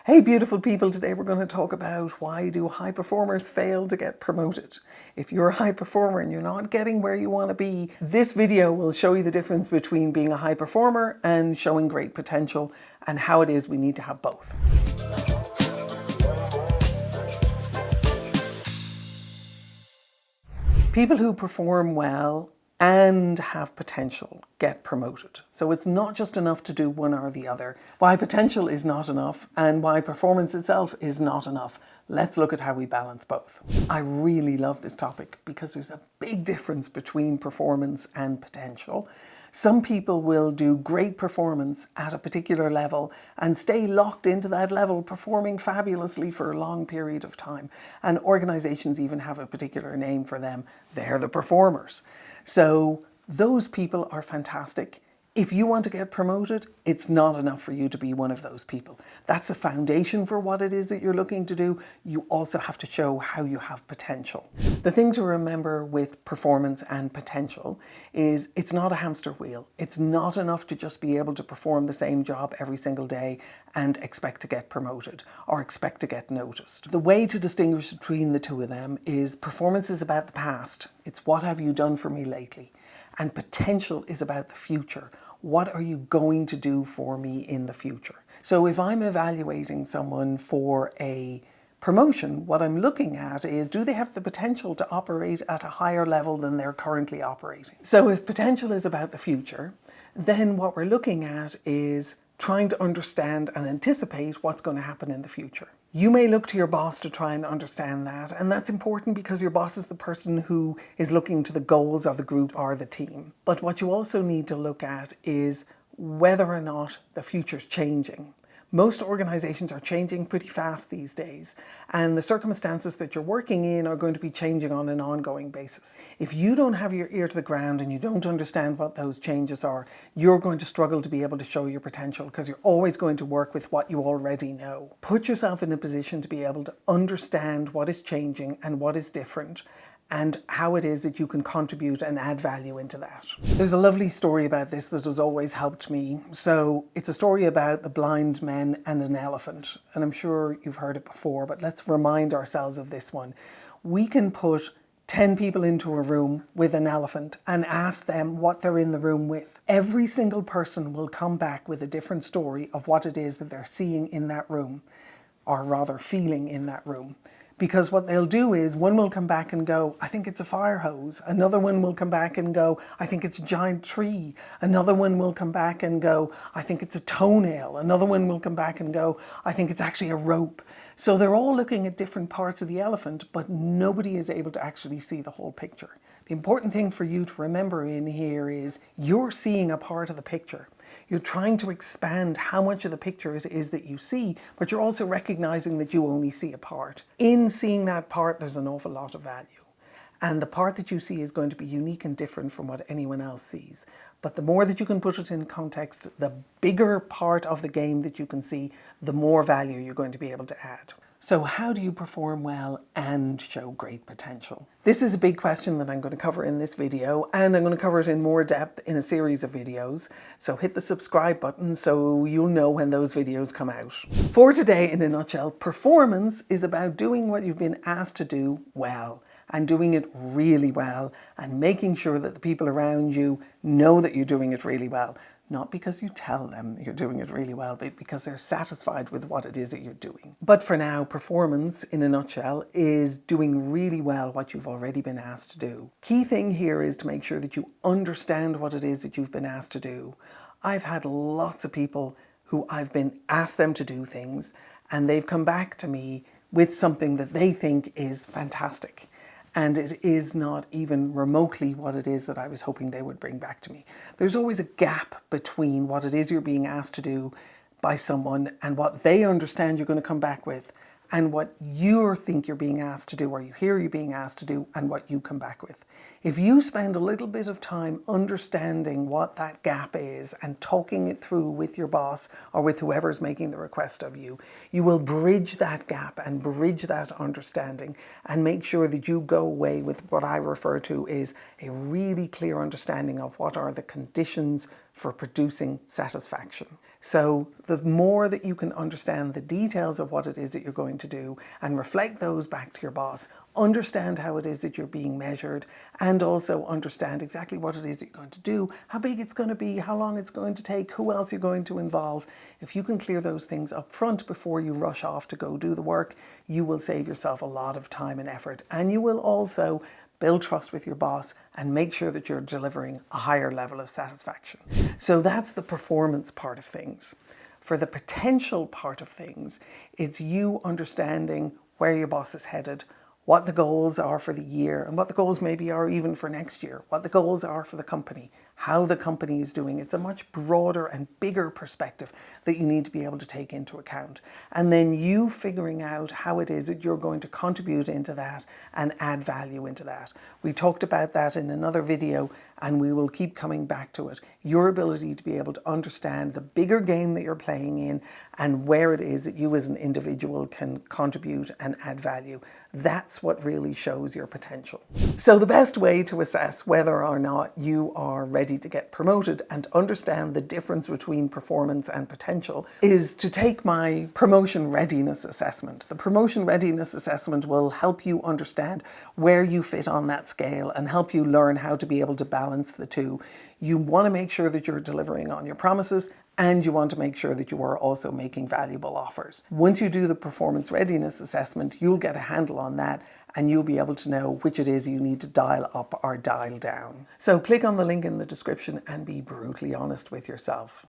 Hey beautiful people, today we're going to talk about why do high performers fail to get promoted. If you're a high performer and you're not getting where you want to be, this video will show you the difference between being a high performer and showing great potential and how it is we need to have both. People who perform well and have potential get promoted. So it's not just enough to do one or the other. Why potential is not enough and why performance itself is not enough. Let's look at how we balance both. I really love this topic because there's a big difference between performance and potential. Some people will do great performance at a particular level and stay locked into that level, performing fabulously for a long period of time. And organizations even have a particular name for them. They're the performers. So those people are fantastic. If you want to get promoted, it's not enough for you to be one of those people. That's the foundation for what it is that you're looking to do. You also have to show how you have potential. The thing to remember with performance and potential is it's not a hamster wheel. It's not enough to just be able to perform the same job every single day and expect to get promoted or expect to get noticed. The way to distinguish between the two of them is performance is about the past. It's what have you done for me lately? And potential is about the future. What are you going to do for me in the future? So if I'm evaluating someone for a promotion, what I'm looking at is, do they have the potential to operate at a higher level than they're currently operating? So if potential is about the future, then what we're looking at is trying to understand and anticipate what's going to happen in the future. You may look to your boss to try and understand that, and that's important because your boss is the person who is looking to the goals of the group or the team. But what you also need to look at is whether or not the future's changing. Most organizations are changing pretty fast these days, and the circumstances that you're working in are going to be changing on an ongoing basis. If you don't have your ear to the ground and you don't understand what those changes are, you're going to struggle to be able to show your potential because you're always going to work with what you already know. Put yourself in a position to be able to understand what is changing and what is different, and how it is that you can contribute and add value into that. There's a lovely story about this that has always helped me. So it's a story about the blind men and an elephant. And I'm sure you've heard it before, but let's remind ourselves of this one. We can put 10 people into a room with an elephant and ask them what they're in the room with. Every single person will come back with a different story of what it is that they're seeing in that room, or rather feeling in that room. Because what they'll do is, one will come back and go, I think it's a fire hose. Another one will come back and go, I think it's a giant tree. Another one will come back and go, I think it's a toenail. Another one will come back and go, I think it's actually a rope. So they're all looking at different parts of the elephant, but nobody is able to actually see the whole picture. The important thing for you to remember in here is you're seeing a part of the picture. You're trying to expand how much of the picture it is that you see, but you're also recognizing that you only see a part. In seeing that part, there's an awful lot of value. And the part that you see is going to be unique and different from what anyone else sees. But the more that you can put it in context, the bigger part of the game that you can see, the more value you're going to be able to add. So how do you perform well and show great potential? This is a big question that I'm going to cover in this video, and I'm going to cover it in more depth in a series of videos. So hit the subscribe button so you'll know when those videos come out. For today, in a nutshell, performance is about doing what you've been asked to do well, and doing it really well, and making sure that the people around you know that you're doing it really well. Not because you tell them you're doing it really well, but because they're satisfied with what it is that you're doing. But for now, performance, in a nutshell, is doing really well what you've already been asked to do. Key thing here is to make sure that you understand what it is that you've been asked to do. I've had lots of people who I've been asked them to do things, and they've come back to me with something that they think is fantastic. And it is not even remotely what it is that I was hoping they would bring back to me. There's always a gap between what it is you're being asked to do by someone and what they understand you're going to come back with, and what you think you're being asked to do, or you hear you're being asked to do, and what you come back with. If you spend a little bit of time understanding what that gap is and talking it through with your boss or with whoever's making the request of you, you will bridge that gap and bridge that understanding and make sure that you go away with what I refer to as a really clear understanding of what are the conditions for producing satisfaction. So the more that you can understand the details of what it is that you're going to do and reflect those back to your boss, understand how it is that you're being measured, and also understand exactly what it is that you're going to do, how big it's going to be, how long it's going to take, who else you're going to involve. If you can clear those things up front before you rush off to go do the work, you will save yourself a lot of time and effort. And you will also build trust with your boss and make sure that you're delivering a higher level of satisfaction. So that's the performance part of things. For the potential part of things, it's you understanding where your boss is headed, what the goals are for the year, and what the goals maybe are even for next year, what the goals are for the company, how the company is doing. It's a much broader and bigger perspective that you need to be able to take into account. And then you figuring out how it is that you're going to contribute into that and add value into that. We talked about that in another video, and we will keep coming back to it. Your ability to be able to understand the bigger game that you're playing in and where it is that you as an individual can contribute and add value. That's what really shows your potential. So the best way to assess whether or not you are ready to get promoted and understand the difference between performance and potential is to take my promotion readiness assessment. The promotion readiness assessment will help you understand where you fit on that scale and help you learn how to be able to balance the two. You want to make sure that you're delivering on your promises, and you want to make sure that you are also making valuable offers. Once you do the performance readiness assessment, you'll get a handle on that and you'll be able to know which it is you need to dial up or dial down. So click on the link in the description and be brutally honest with yourself.